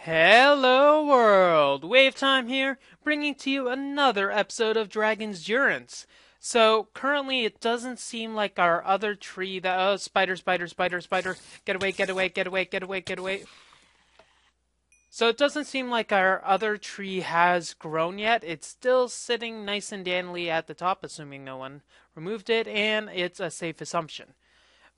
Hello world! WayofTime here, bringing to you another episode of Dragon's Durance. So, currently it doesn't seem like our other tree that— oh, spider, spider, spider, spider, get away, get away, get away, get away, get away. So it doesn't seem like our other tree has grown yet. It's still sitting nice and dandly at the top, assuming no one removed it, and it's a safe assumption.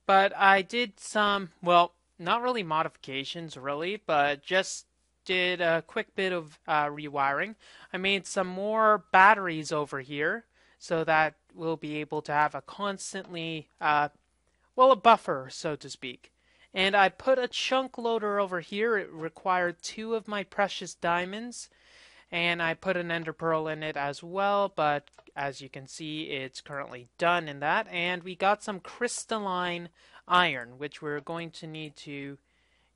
But I did some, well, not really modifications really, but just did a quick bit of rewiring. I made some more batteries over here so that we'll be able to have a constantly, well, a buffer, so to speak. And I put a chunk loader over here. It required 2 of my precious diamonds, and I put an ender pearl in it as well, but as you can see, it's currently done in that. And we got some crystalline iron, which we're going to need to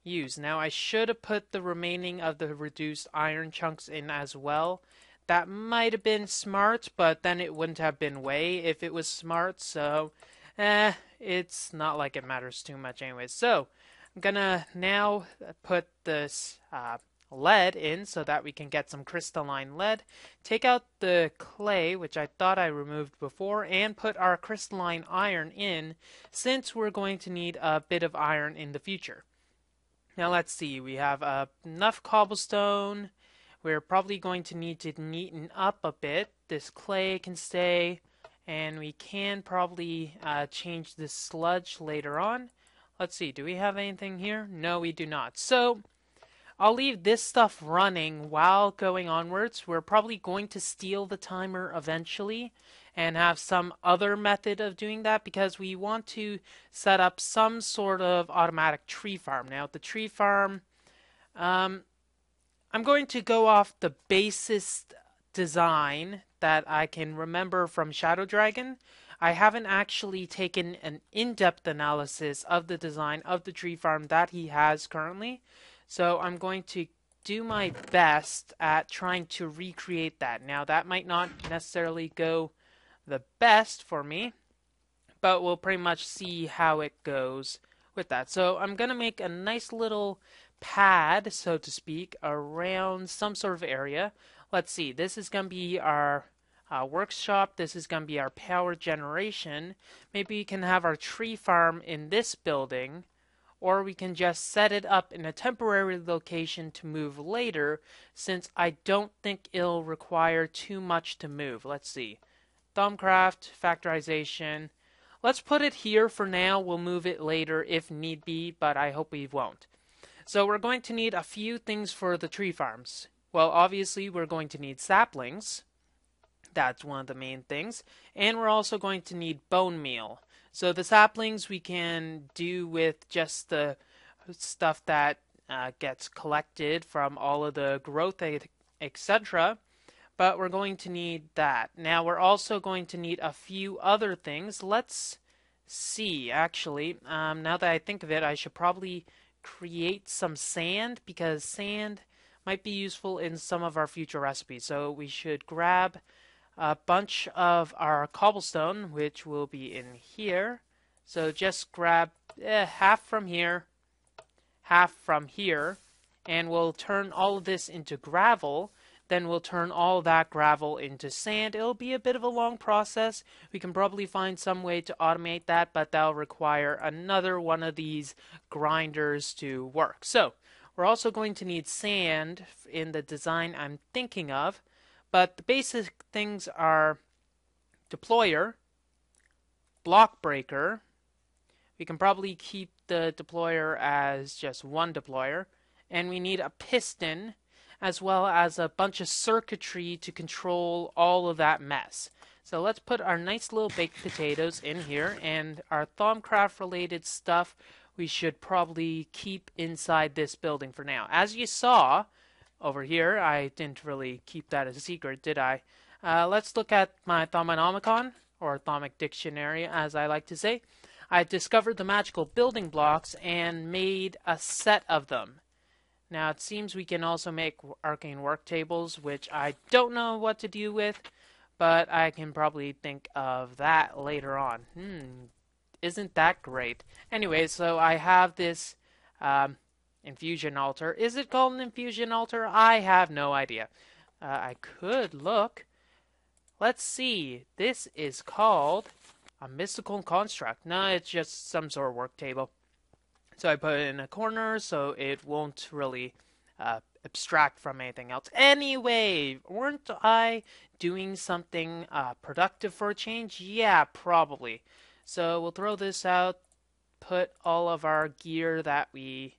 use. Now, I should have put the remaining of the reduced iron chunks in as well. That might have been smart, but then it wouldn't have been way if it was smart, so it's not like it matters too much anyways. So, I'm gonna now put this lead in so that we can get some crystalline lead. Take out the clay, which I thought I removed before, and put our crystalline iron in, since we're going to need a bit of iron in the future. Now let's see, we have enough cobblestone. We're probably going to need to neaten up a bit. This clay can stay, and we can probably change this sludge later on. Let's see, do we have anything here? No, we do not. So, I'll leave this stuff running while going onwards. We're probably going to steal the timer eventually and have some other method of doing that because we want to set up some sort of automatic tree farm. Now, the tree farm, I'm going to go off the basest design that I can remember from Shadow Dragon. I haven't actually taken an in-depth analysis of the design of the tree farm that he has currently. So I'm going to do my best at trying to recreate that. Now, that might not necessarily go the best for me, but we'll pretty much see how it goes with that. So I'm going to make a nice little pad, so to speak, around some sort of area. Let's see, this is going to be our workshop. This is going to be our power generation. Maybe we can have our tree farm in this building, or we can just set it up in a temporary location to move later, since I don't think it'll require too much to move. Let's see. Thumbcraft, factorization. Let's put it here for now. We'll move it later if need be, but I hope we won't. So we're going to need a few things for the tree farms. Well, obviously we're going to need saplings. That's one of the main things. And we're also going to need bone meal. So the saplings we can do with just the stuff that gets collected from all of the growth, etc. But we're going to need that. Now we're also going to need a few other things. Let's see, actually. Now that I think of it, I should probably create some sand, because sand might be useful in some of our future recipes. So we should grab a bunch of our cobblestone, which will be in here. So just grab half from here, half from here, and we'll turn all of this into gravel. Then we'll turn all that gravel into sand. It'll be a bit of a long process. We can probably find some way to automate that, but that'll require another one of these grinders to work. So we're also going to need sand in the design I'm thinking of. But the basic things are deployer, block breaker. We can probably keep the deployer as just one deployer. And we need a piston, as well as a bunch of circuitry to control all of that mess. So let's put our nice little baked potatoes in here, and our Thaumcraft related stuff we should probably keep inside this building for now. As you saw over here, I didn't really keep that as a secret, did I? Let's look at my Thaumonomicon, or Thaumic Dictionary, as I like to say. I discovered the magical building blocks and made a set of them. Now, it seems we can also make arcane work tables, which I don't know what to do with, but I can probably think of that later on. Isn't that great? Anyway, so I have this infusion altar. Is it called an infusion altar? I have no idea. I could look. Let's see. This is called a mystical construct. No, it's just some sort of work table. So I put it in a corner so it won't really abstract from anything else. Anyway, weren't I doing something productive for a change? Yeah, probably. So we'll throw this out, put all of our gear that we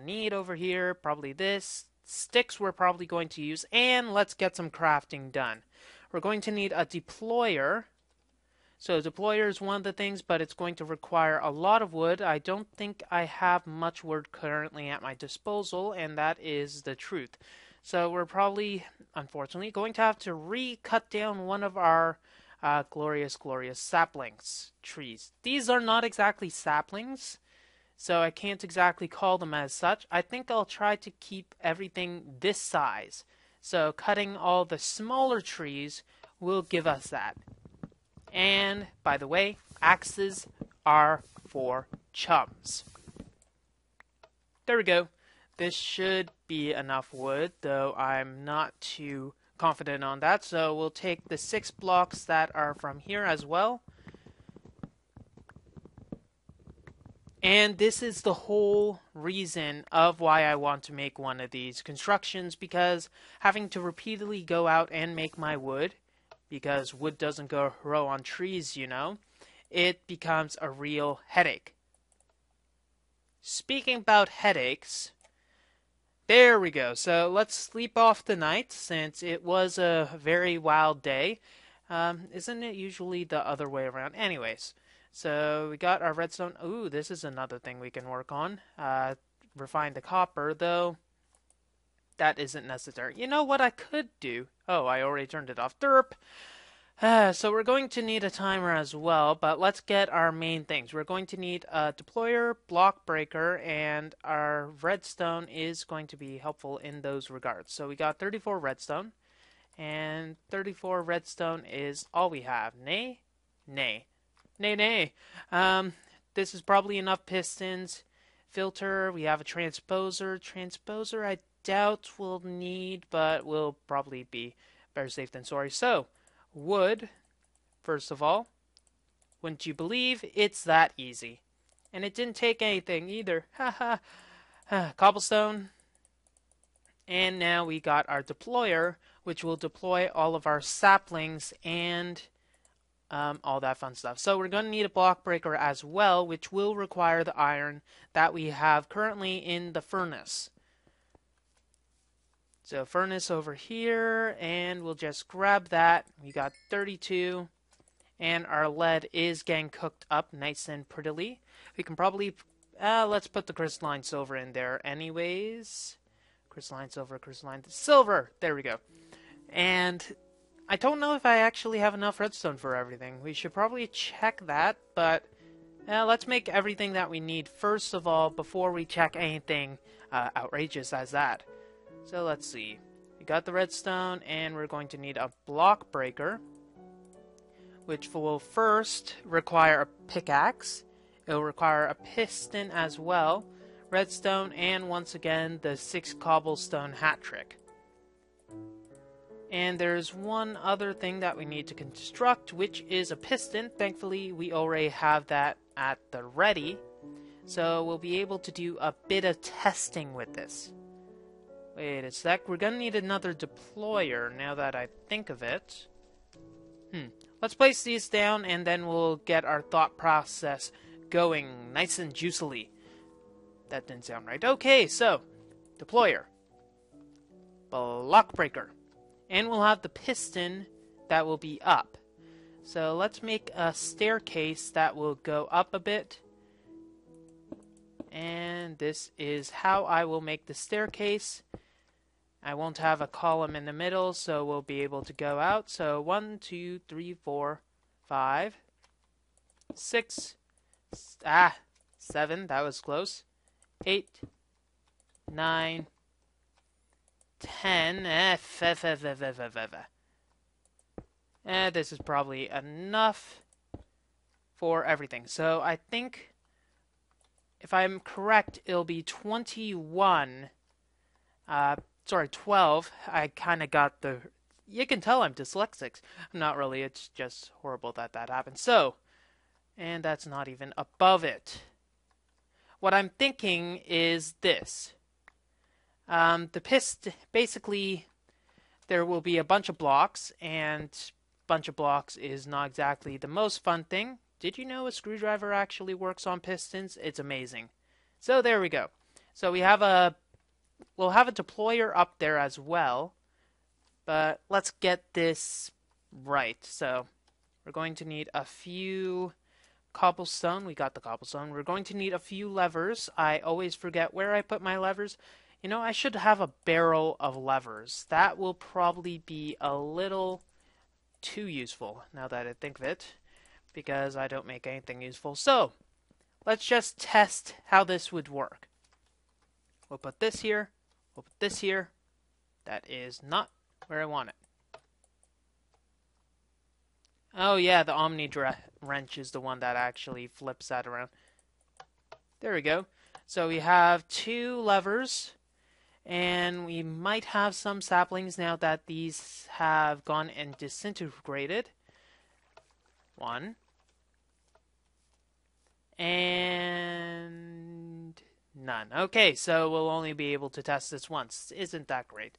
need over here, probably this. Sticks we're probably going to use, and let's get some crafting done. We're going to need a deployer. So deployer is one of the things, but it's going to require a lot of wood. I don't think I have much wood currently at my disposal, and that is the truth. So we're probably, unfortunately, going to have to re-cut down one of our glorious saplings, trees. These are not exactly saplings, so I can't exactly call them as such. I think I'll try to keep everything this size. So cutting all the smaller trees will give us that. And, by the way, axes are for chums. There we go. This should be enough wood, though I'm not too confident on that. So we'll take the 6 blocks that are from here as well. And this is the whole reason of why I want to make one of these constructions, because having to repeatedly go out and make my wood, because wood doesn't grow on trees, you know, it becomes a real headache. Speaking about headaches, there we go. So let's sleep off the night, since it was a very wild day. Isn't it usually the other way around? Anyways. So we got our redstone. Ooh, this is another thing we can work on. Refine the copper, though that isn't necessary. You know what I could do? Oh, I already turned it off. Derp! So we're going to need a timer as well, but let's get our main things. We're going to need a deployer, block breaker, and our redstone is going to be helpful in those regards. So we got 34 redstone, and 34 redstone is all we have. Nay? Nay. Nay. This is probably enough pistons. Filter, we have a transposer. Transposer, I doubt we'll need, but will probably be better safe than sorry. So, wood, first of all. Wouldn't you believe? It's that easy. And it didn't take anything either. Haha. Cobblestone. And now we got our deployer, which will deploy all of our saplings and all that fun stuff. So we're going to need a block breaker as well, which will require the iron that we have currently in the furnace. So furnace over here, and we'll just grab that. We got 32, and our lead is getting cooked up nice and prettily. We can probably, let's put the crystalline silver in there anyways. Crystalline silver, there we go. And I don't know if I actually have enough redstone for everything. We should probably check that, but let's make everything that we need first of all before we check anything outrageous as that. So let's see. We got the redstone, and we're going to need a block breaker, which will first require a pickaxe. It will require a piston as well, redstone, and once again the 6 cobblestone hat trick. And there's one other thing that we need to construct, which is a piston. Thankfully, we already have that at the ready. So we'll be able to do a bit of testing with this. Wait a sec. We're going to need another deployer now that I think of it. Let's place these down, and then we'll get our thought process going nice and juicily. That didn't sound right. Okay, so deployer. Block breaker. And we'll have the piston that will be up. So let's make a staircase that will go up a bit. And this is how I will make the staircase. I won't have a column in the middle, so we'll be able to go out. So 1, 2, 3, 4, 5, 6, 7, that was close. 8, 9, 10. This is probably enough for everything. So I think if I'm correct, it'll be 21. Sorry, 12. I kind of got the. You can tell I'm dyslexic. Not really. It's just horrible that that happened. So, and that's not even above it. What I'm thinking is this. The piston, basically, there will be a bunch of blocks, and bunch of blocks is not exactly the most fun thing. Did you know a screwdriver actually works on pistons? It's amazing. So there we go. So we'll have a deployer up there as well, but let's get this right. So we're going to need a few cobblestone. We got the cobblestone. We're going to need a few levers. I always forget where I put my levers. You know, I should have a barrel of levers. That will probably be a little too useful now that I think of it, because I don't make anything useful. So let's just test how this would work. We'll put this here. We'll put this here. That is not where I want it. Oh yeah, the Omni wrench is the one that actually flips that around. There we go. So we have two levers, and we might have some saplings now that these have gone and disintegrated. One. And none. Okay, so we'll only be able to test this once. Isn't that great?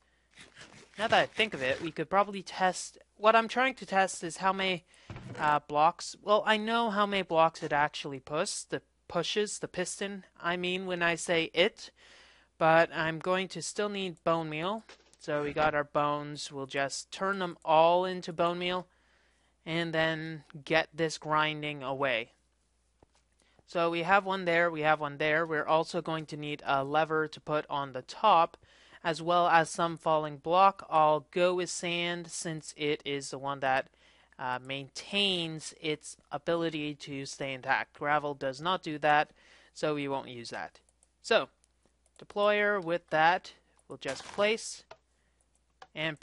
Now that I think of it, we could probably test... What I'm trying to test is how many blocks... Well, I know how many blocks it actually pushes the piston, I mean, when I say it. But I'm going to still need bone meal. So we got our bones. We'll just turn them all into bone meal, and then get this grinding away. So we have one there, we have one there. We're also going to need a lever to put on the top, as well as some falling block. I'll go with sand since it is the one that maintains its ability to stay intact. Gravel does not do that, so we won't use that. So, deployer with that, we'll just place, and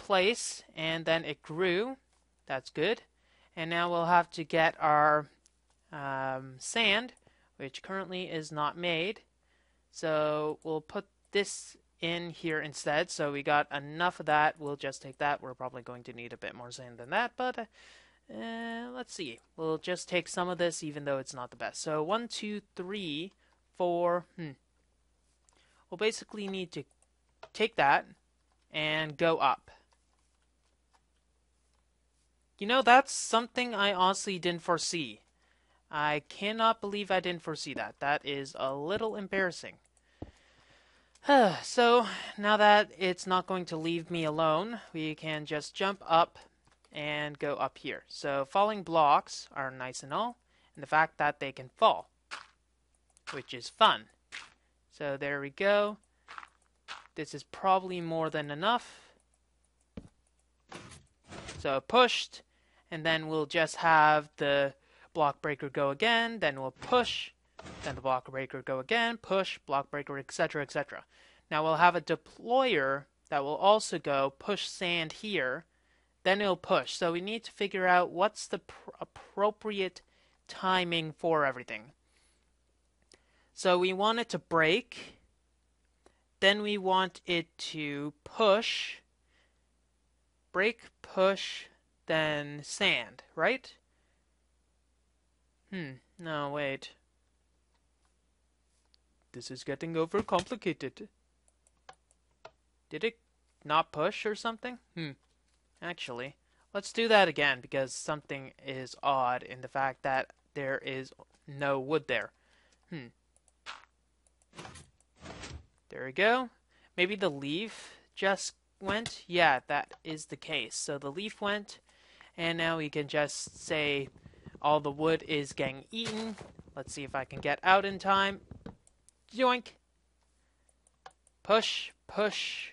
then it grew. That's good. And now we'll have to get our sand, which currently is not made. So we'll put this in here instead. So we got enough of that. We'll just take that. We're probably going to need a bit more sand than that, but let's see. We'll just take some of this, even though it's not the best. So 1, 2, 3, 4. We'll basically need to take that and go up. You know, that's something I honestly didn't foresee. I cannot believe I didn't foresee that. That is a little embarrassing. So, now that it's not going to leave me alone, we can just jump up and go up here. So, falling blocks are nice and all, and the fact that they can fall, which is fun. So, there we go. This is probably more than enough. So, pushed, and then we'll just have the block breaker go again, then we'll push, then the block breaker go again, push, block breaker, etc., etc. Now we'll have a deployer that will also go push sand here, then it'll push. So we need to figure out what's the appropriate timing for everything. So we want it to break, then we want it to push, break, push, then sand, right? No, wait. This is getting overcomplicated. Did it not push or something? Actually, let's do that again, because something is odd in the fact that there is no wood there. There we go. Maybe the leaf just went? Yeah, that is the case. So the leaf went, and now we can just say all the wood is getting eaten. Let's see if I can get out in time. Yoink! Push, push.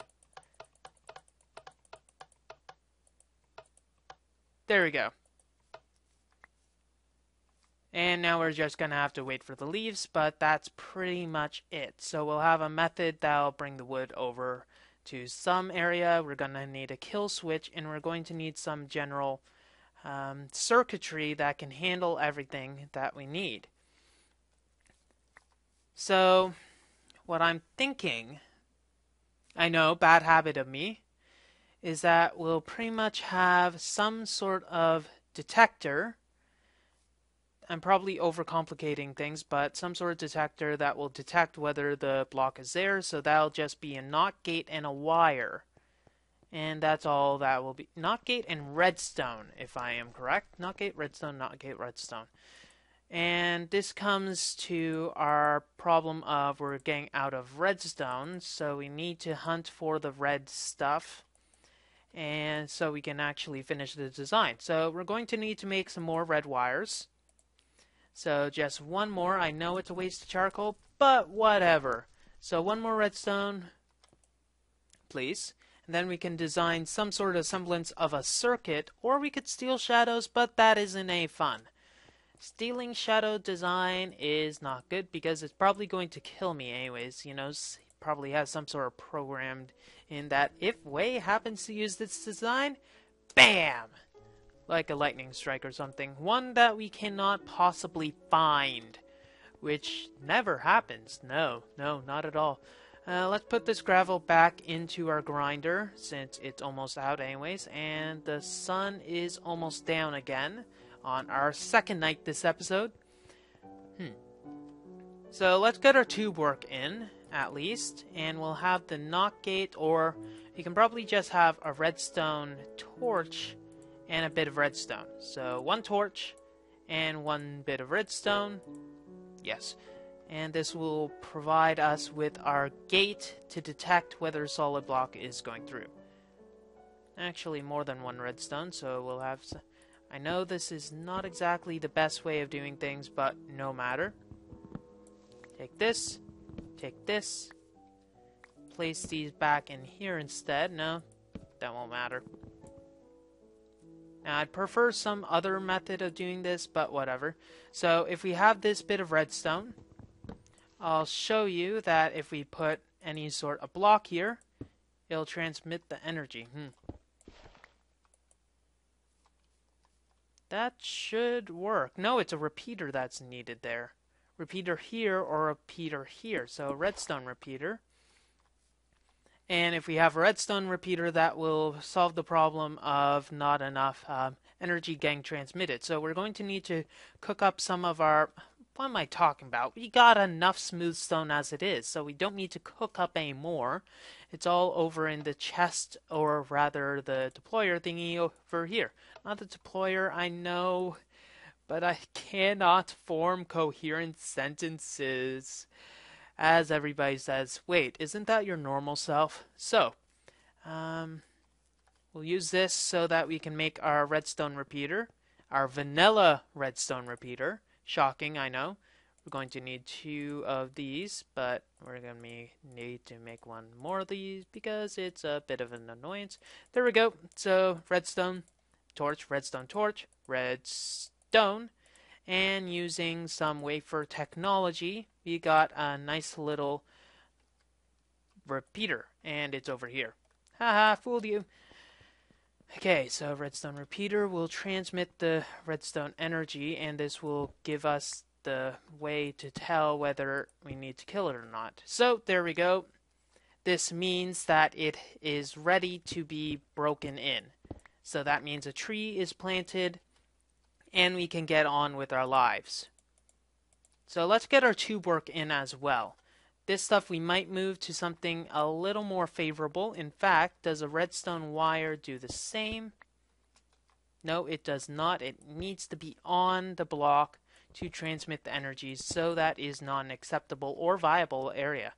There we go. And now we're just going to have to wait for the leaves, but that's pretty much it. So we'll have a method that'll bring the wood over to some area. We're going to need a kill switch, and we're going to need some general circuitry that can handle everything that we need. So, what I'm thinking, I know, bad habit of me, is that we'll pretty much have some sort of detector. I'm probably overcomplicating things, but some sort of detector that will detect whether the block is there, so that'll just be a NOT gate and a wire. And that's all that will be. NOT gate and redstone, if I am correct. NOT gate, redstone, NOT gate, redstone. And this comes to our problem of we're getting out of redstone, so we need to hunt for the red stuff, and so we can actually finish the design. So we're going to need to make some more red wires. So just one more. I know it's a waste of charcoal, but whatever. So one more redstone, please. And then we can design some sort of semblance of a circuit, or we could steal shadows, but that isn't any fun. Stealing shadow design is not good because it's probably going to kill me anyways. You know, probably has some sort of programmed in that if Way happens to use this design, BAM! Like a lightning strike or something. One that we cannot possibly find, which never happens. No, not at all. Let's put this gravel back into our grinder since it's almost out anyways, and the sun is almost down again on our second night this episode. So let's get our tube work in, at least, and we'll have the NOT gate, or you can probably just have a redstone torch and a bit of redstone. So one torch and one bit of redstone. Yes. And this will provide us with our gate to detect whether a solid block is going through. Actually, more than one redstone, so we'll have... I know this is not exactly the best way of doing things, but no matter. Take this, place these back in here instead. No, that won't matter. Now, I'd prefer some other method of doing this, but whatever. So, if we have this bit of redstone, I'll show you that if we put any sort of block here, it'll transmit the energy. That should work. No, it's a repeater that's needed there. Repeater here or a repeater here. So a redstone repeater. And if we have a redstone repeater, that will solve the problem of not enough energy getting transmitted. So we're going to need to cook up some of our... What am I talking about? We got enough smooth stone as it is, so we don't need to cook up any more. It's all over in the chest, or rather the deployer thingy over here. Not the deployer, I know, but I cannot form coherent sentences. As everybody says, wait, isn't that your normal self? So, we'll use this so that we can make our redstone repeater, our vanilla redstone repeater. Shocking, I know. We're going to need 2 of these, but we're going to need to make 1 more of these because it's a bit of an annoyance. There we go. So, redstone, torch, redstone, torch, redstone. And using some wafer technology, we got a nice little repeater, and it's over here. Haha, fooled you. Okay, so redstone repeater will transmit the redstone energy, and this will give us the way to tell whether we need to kill it or not. So, there we go. This means that it is ready to be broken in. So that means a tree is planted, and we can get on with our lives. So let's get our tube work in as well. This stuff we might move to something a little more favorable. In fact, does a redstone wire do the same? No, it does not. It needs to be on the block to transmit the energy, so that is not an acceptable or viable area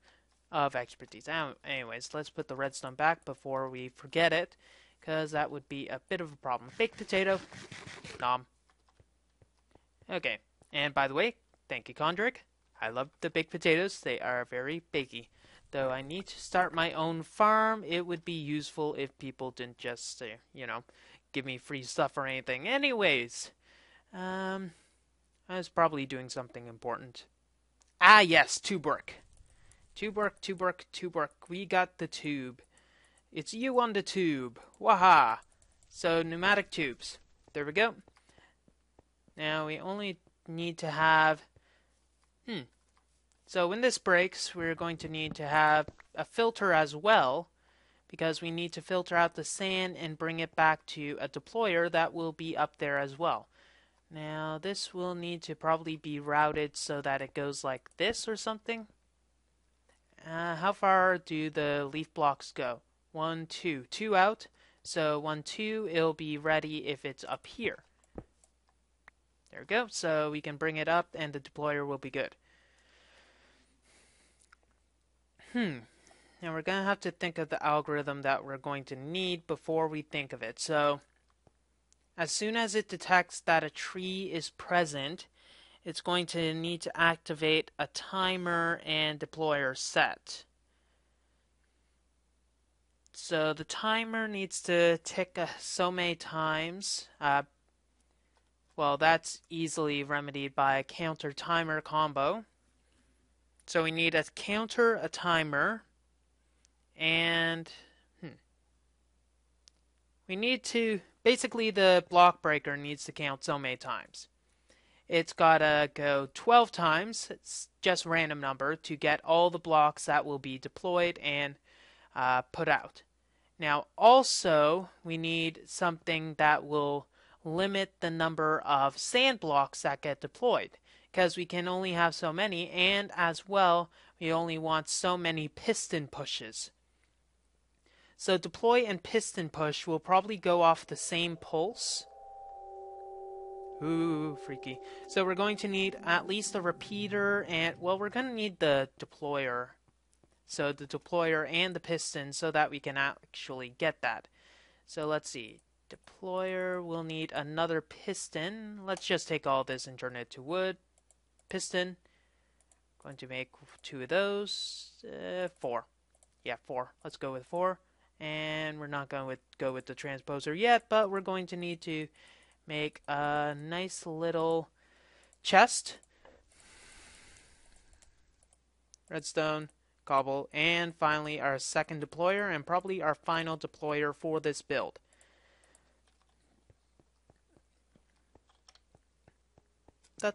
of expertise. Anyways, let's put the redstone back before we forget it, because that would be a bit of a problem. Baked potato. Nom. Okay, and by the way, thank you, Condrick. I love the baked potatoes. They are very bakey. Though I need to start my own farm, it would be useful if people didn't just, give me free stuff or anything. Anyways, I was probably doing something important. Ah, yes, tube work. Tube work, tube work, tube work. We got the tube. It's you on the tube. Waha! So, pneumatic tubes. There we go. Now, we only need to have... So when this breaks, we're going to need to have a filter as well, because we need to filter out the sand and bring it back to a deployer that will be up there as well. Now this will need to probably be routed so that it goes like this or something. How far do the leaf blocks go? 1, 2. 2 out. So 1, 2, it'll be ready if it's up here. There we go. So we can bring it up and the deployer will be good. Now we're going to have to think of the algorithm that we're going to need before we think of it. So as soon as it detects that a tree is present, it's going to need to activate a timer and deployer set. So the timer needs to tick so many times. Well, that's easily remedied by a counter timer combo. So we need a counter, a timer, and we need to, basically the block breaker needs to count so many times. It's gotta go 12 times, it's just a random number, to get all the blocks that will be deployed and put out. Now also, we need something that will limit the number of sand blocks that get deployed, because we can only have so many, and as well, we only want so many piston pushes. So deploy and piston push will probably go off the same pulse. Ooh, freaky. So we're going to need at least a repeater and, well, we're going to need the deployer. So the deployer and the piston so that we can actually get that. So let's see. Deployer will need another piston. Let's just take all this and turn it to wood. Piston. Going to make 2 of those. 4. Yeah, 4. Let's go with 4. And we're not going to go with the transposer yet, but we're going to need to make a nice little chest. Redstone, cobble, and finally our second deployer, and probably our final deployer for this build. So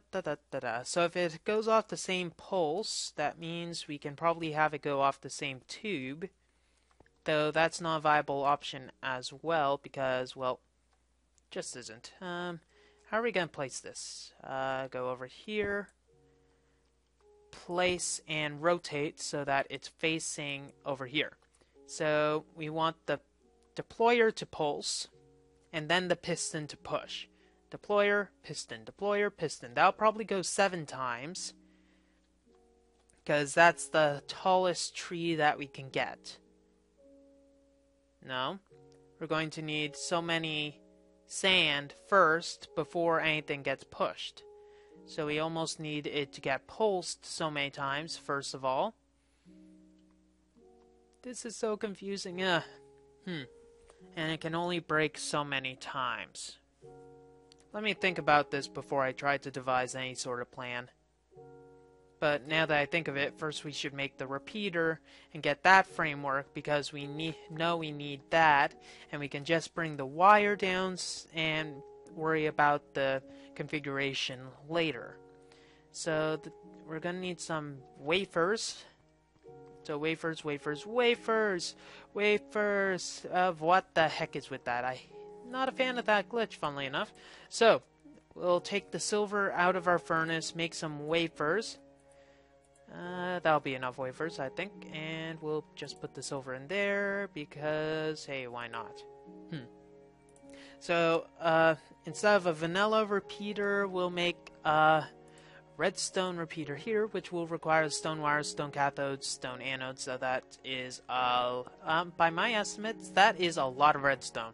if it goes off the same pulse, that means we can probably have it go off the same tube. Though that's not a viable option as well, because, well, just isn't. How are we going to place this? Go over here, place and rotate so that it's facing over here. So we want the deployer to pulse, and then the piston to push. Deployer, piston, deployer, piston. That'll probably go 7 times, because that's the tallest tree that we can get. No, we're going to need so many sand first before anything gets pushed. So we almost need it to get pulsed so many times, first of all. This is so confusing. And it can only break so many times. Let me think about this before I try to devise any sort of plan. But now that I think of it, first we should make the repeater and get that framework, because we know we need that, and we can just bring the wire down and worry about the configuration later. So we're going to need some wafers. So wafers. What the heck is with that? I'm not a fan of that glitch, funnily enough. So we'll take the silver out of our furnace, make some wafers. That'll be enough wafers, I think, and we'll just put the silver in there because, hey, why not? So, instead of a vanilla repeater, we'll make a redstone repeater here, which will require stone wires, stone cathodes, stone anodes, so that is, by my estimates, that is a lot of redstone.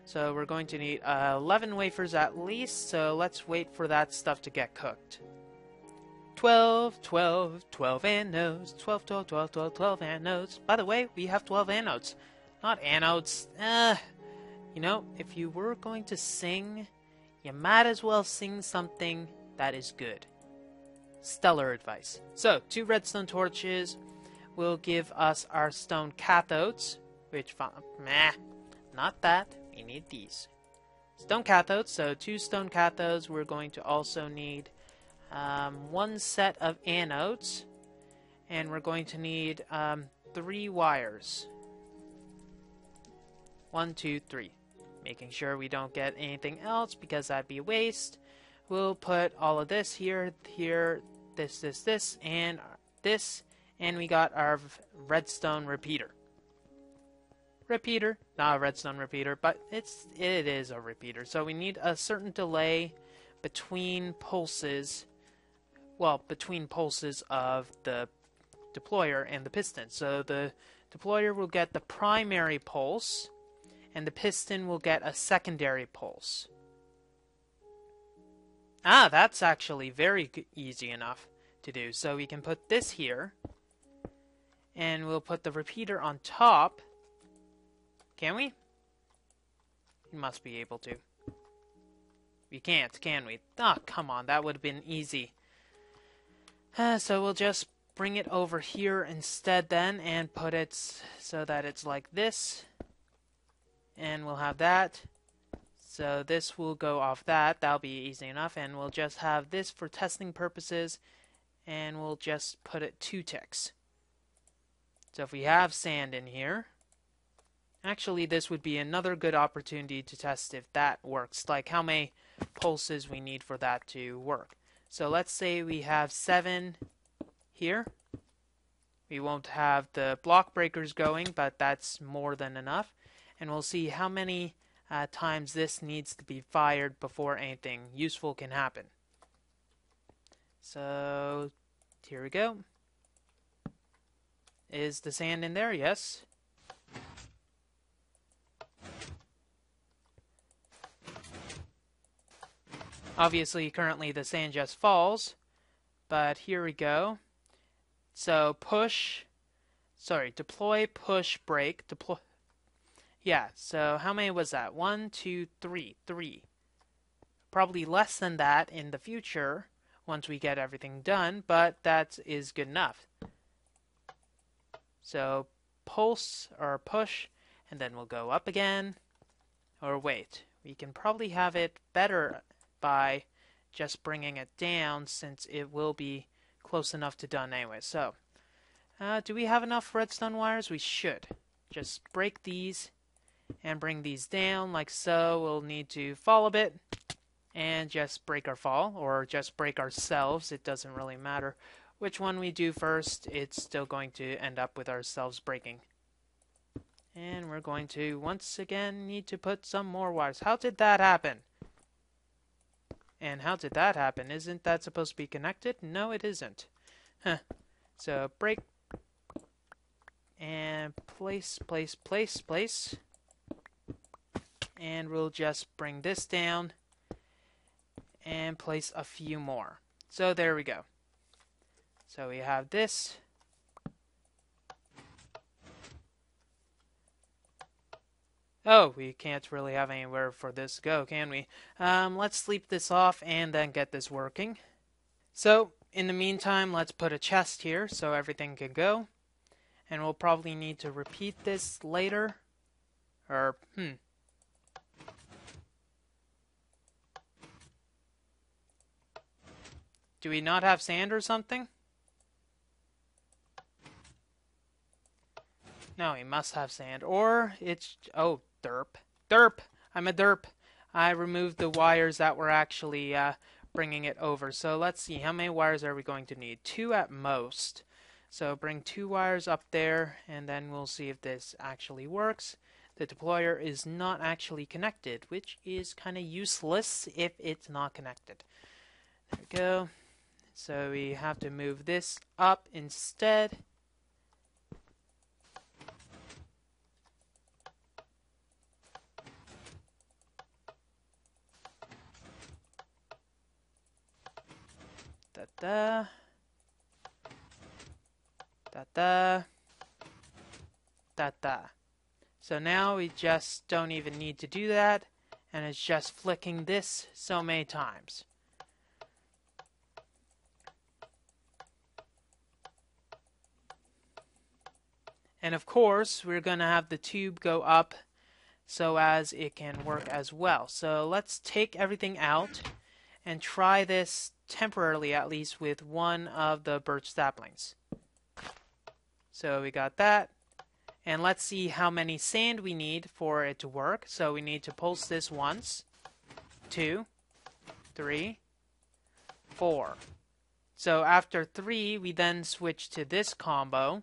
So we're going to need 11 wafers at least, so let's wait for that stuff to get cooked. 12 anodes, 12 anodes. By the way, we have 12 anodes, not anodes. You know, if you were going to sing, you might as well sing something that is good. Stellar advice. So, 2 redstone torches will give us our stone cathodes, which, not that, we need these. Stone cathodes, so 2 stone cathodes. We're going to also need 1 set of anodes, And we're going to need 3 wires. 1, 2, 3. Making sure we don't get anything else because that'd be a waste. We'll put all of this here, this, and this, and we got our redstone repeater. Not a redstone repeater, but it is a repeater. So we need a certain delay between pulses, between pulses of the deployer and the piston. So the deployer will get the primary pulse, and the piston will get a secondary pulse. That's actually very easy enough to do. So we can put this here, and we'll put the repeater on top. Can we? We must be able to. We can't, can we? Come on, that would have been easy. So we'll just bring it over here instead then, and put it so that it's like this. And we'll have that. So this will go off that. That'll be easy enough. And we'll just have this for testing purposes. And we'll just put it 2 ticks. So if we have sand in here, actually this would be another good opportunity to test if that works, like how many pulses we need for that to work. So let's say we have 7 here. We won't have the block breakers going, but that's more than enough. And we'll see how many times this needs to be fired before anything useful can happen. So here we go. Is the sand in there? Yes. Obviously, currently the sand just falls, but here we go. So deploy, push, break, deploy. Yeah, so how many was that? 1, 2, 3. 3. Probably less than that in the future once we get everything done, but that is good enough. So pulse or push, and then we'll go up again. Or wait, we can probably have it better by just bringing it down, since it will be close enough to done anyway. So, do we have enough redstone wires? We should. Just break these and bring these down like so. We'll need to fall a bit and just break our fall, or just break ourselves. It doesn't really matter which one we do first. It's still going to end up with ourselves breaking. And we're going to once again need to put some more wires. How did that happen? And how did that happen? Isn't that supposed to be connected? No, it isn't. Huh. So break and place. And we'll just bring this down and place a few more. So there we go. So we have this. Oh, we can't really have anywhere for this to go, can we? Let's sleep this off and then get this working. So, in the meantime, let's put a chest here so everything can go. And we'll probably need to repeat this later. Or, Do we not have sand or something? No, we must have sand. Or it's... Oh, derp. Derp! I'm a derp. I removed the wires that were actually bringing it over. So let's see. How many wires are we going to need? 2 at most. So bring 2 wires up there, and then we'll see if this actually works. The deployer is not actually connected, which is kind of useless if it's not connected. There we go. So we have to move this up instead. Da-da. Da-da. Da-da. So now we just don't even need to do that, and it's just flicking this so many times. And of course, we're going to have the tube go up so as it can work as well. So let's take everything out and try this temporarily, at least with one of the birch saplings. So we got that. And let's see how many sand we need for it to work. So we need to pulse this once, 2, 3, 4. So after 3, we then switch to this combo.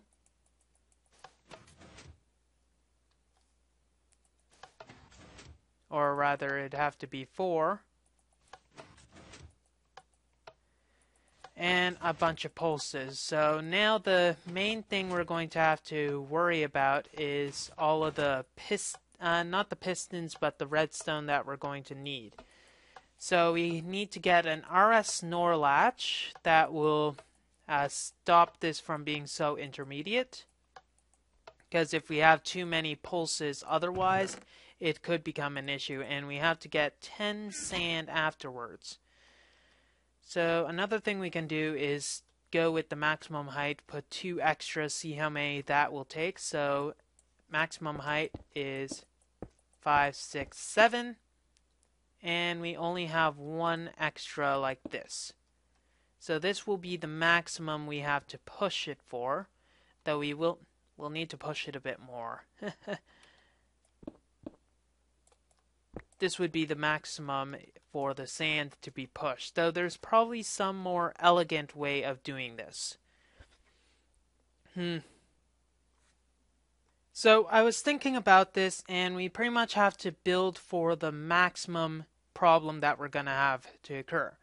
Or rather, it'd have to be 4. And a bunch of pulses. So now the main thing we're going to have to worry about is all of the not the pistons, but the redstone that we're going to need. So we need to get an RS snore latch that will stop this from being so intermediate. Because if we have too many pulses otherwise, it could become an issue. And we have to get 10 sand afterwards. So another thing we can do is go with the maximum height, put 2 extra, see how many that will take. So maximum height is 5, 6, 7. And we only have 1 extra like this. So this will be the maximum we have to push it for, though we'll need to push it a bit more. This would be the maximum for the sand to be pushed, though there's probably some more elegant way of doing this. So I was thinking about this, and we pretty much have to build for the maximum problem that we're going to have to occur.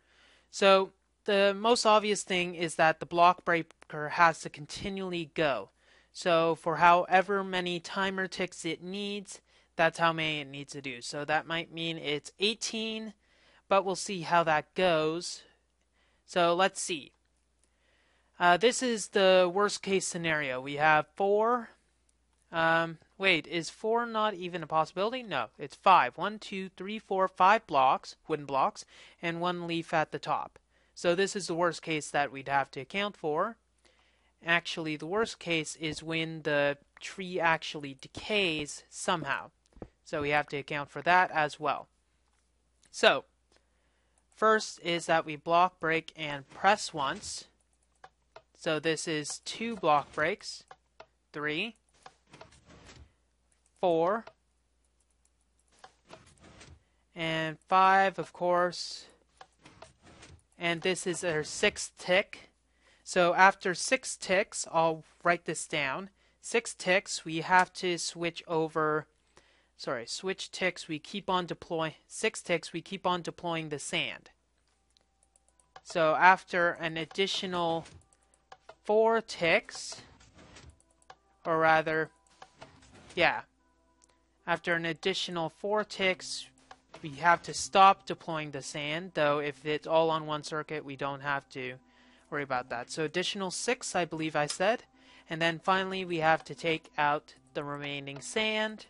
So the most obvious thing is that the block breaker has to continually go. So for however many timer ticks it needs, that's how many it needs to do. So that might mean it's 18, but we'll see how that goes. So let's see. This is the worst case scenario. We have 4. Wait, is 4 not even a possibility? No, it's 5. 1, 2, 3, 4, 5 blocks, wooden blocks, and 1 leaf at the top. So this is the worst case that we'd have to account for. Actually, the worst case is when the tree actually decays somehow. So we have to account for that as well. So, first is that we block break and press once. So this is 2 block breaks. 3, 4, and 5, of course. And this is our 6th tick. So after 6 ticks, I'll write this down. 6 ticks, we have to switch over. Switch ticks, we keep on deploying. 6 ticks, we keep on deploying the sand. So after an additional 4 ticks, or rather, yeah, after an additional 4 ticks, we have to stop deploying the sand, though if it's all on one circuit, we don't have to worry about that. So additional 6, I believe I said. And then finally, we have to take out the remaining sand.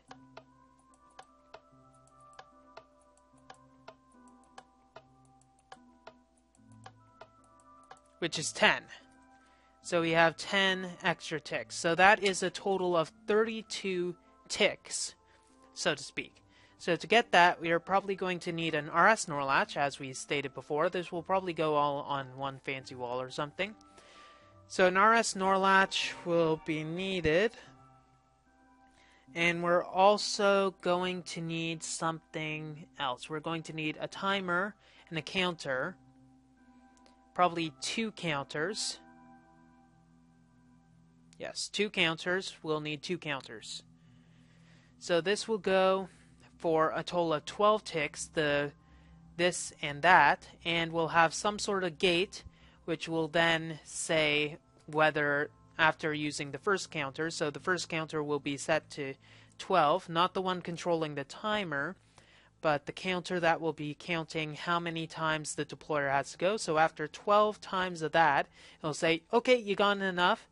Which is 10. So we have 10 extra ticks. So that is a total of 32 ticks, so to speak. So to get that, we are probably going to need an RS NOR latch, as we stated before. This will probably go all on one fancy wall or something. So an RS NOR latch will be needed. And we're also going to need something else. We're going to need a timer and a counter. Probably 2 counters. Yes, 2 counters. We'll need 2 counters. So this will go for a total of 12 ticks, this and that, and we'll have some sort of gate which will then say whether after using the first counter. So the first counter will be set to 12, not the one controlling the timer, but the counter that will be counting how many times the deployer has to go. So after 12 times of that, it'll say, okay, you got enough,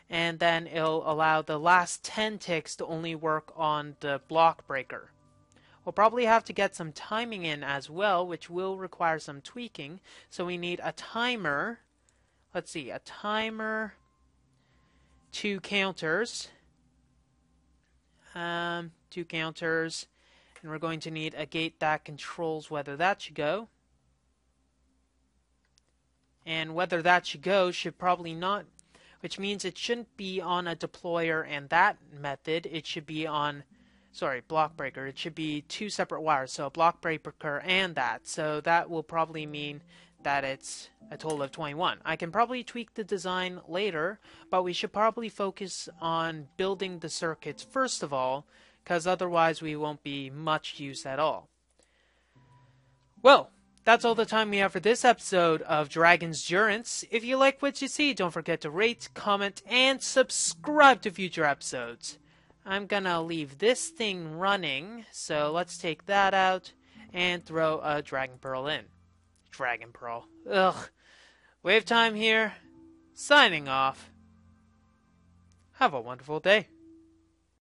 and then it'll allow the last 10 ticks to only work on the block breaker. We'll probably have to get some timing in as well, which will require some tweaking. So we need a timer. Let's see, a timer, 2 counters, 2 counters, and we're going to need a gate that controls whether that should go. And whether that should go should probably not, which means it shouldn't be on a deployer and that method. It should be on, sorry, block breaker. It should be two separate wires, so a block breaker and that. So that will probably mean that it's a total of 21. I can probably tweak the design later, but we should probably focus on building the circuits first of all, because otherwise we won't be much use at all. Well, that's all the time we have for this episode of Dragon's Durance. If you like what you see, don't forget to rate, comment, and subscribe to future episodes. I'm gonna leave this thing running, so let's take that out and throw a Dragon Pearl in. Dragon Pearl. Ugh. WayofTime here, signing off. Have a wonderful day.